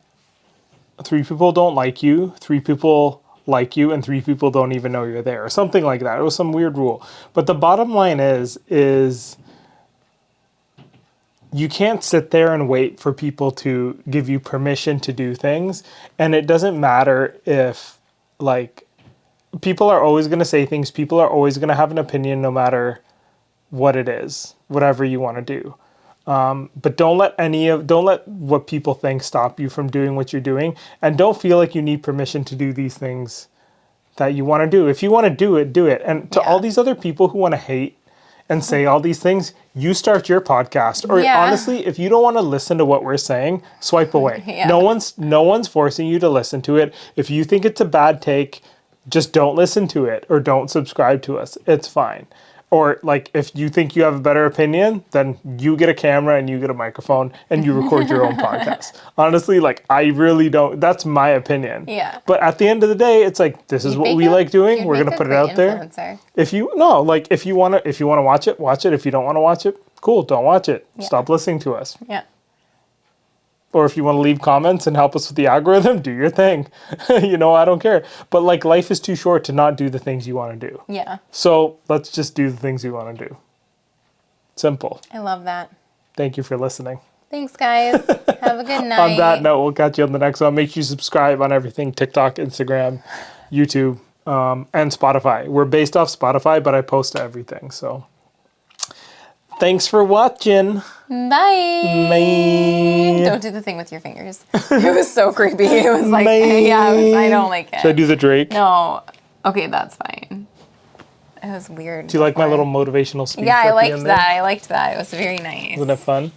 like you, three people like you, and three people don't even know you're there, or something like that. It was some weird rule. But the bottom line is you can't sit there and wait for people to give you permission to do things. And it doesn't matter if like people are always going to say things, people are always going to have an opinion no matter what it is, whatever you want to do. But don't let what people think stop you from doing what you're doing, and don't feel like you need permission to do these things that you want to do. If you want to do it, do it. And to all these other people who want to hate and say all these things, you start your podcast. Or honestly, if you don't want to listen to what we're saying, swipe away. No one's forcing you to listen to it. If you think it's a bad take, just don't listen to it or don't subscribe to us. It's fine. Or like if you think you have a better opinion, then you get a camera and you get a microphone and you record your own podcast. Honestly, like I really don't, that's my opinion. Yeah. But at the end of the day, it's like this is what we like doing. We're gonna put it out there. If you wanna watch it, watch it. If you don't want to watch it, cool, don't watch it. Stop listening to us. Yeah. Or if you want to leave comments and help us with the algorithm, do your thing. I don't care. But like life is too short to not do the things you want to do. Yeah. So let's just do the things you want to do. Simple. I love that. Thank you for listening. Thanks, guys. Have a good night. On that note, we'll catch you on the next one. Make sure you subscribe on everything: TikTok, Instagram, YouTube, and Spotify. We're based off Spotify, but I post to everything. So thanks for watching. Bye. Bye. Don't do the thing with your fingers. It was so creepy. It was like, I don't like it. Should I do the Drake? No. Okay, that's fine. It was weird. Do you like my little motivational speech? Yeah, I liked that. I liked that. It was very nice. Wasn't it fun?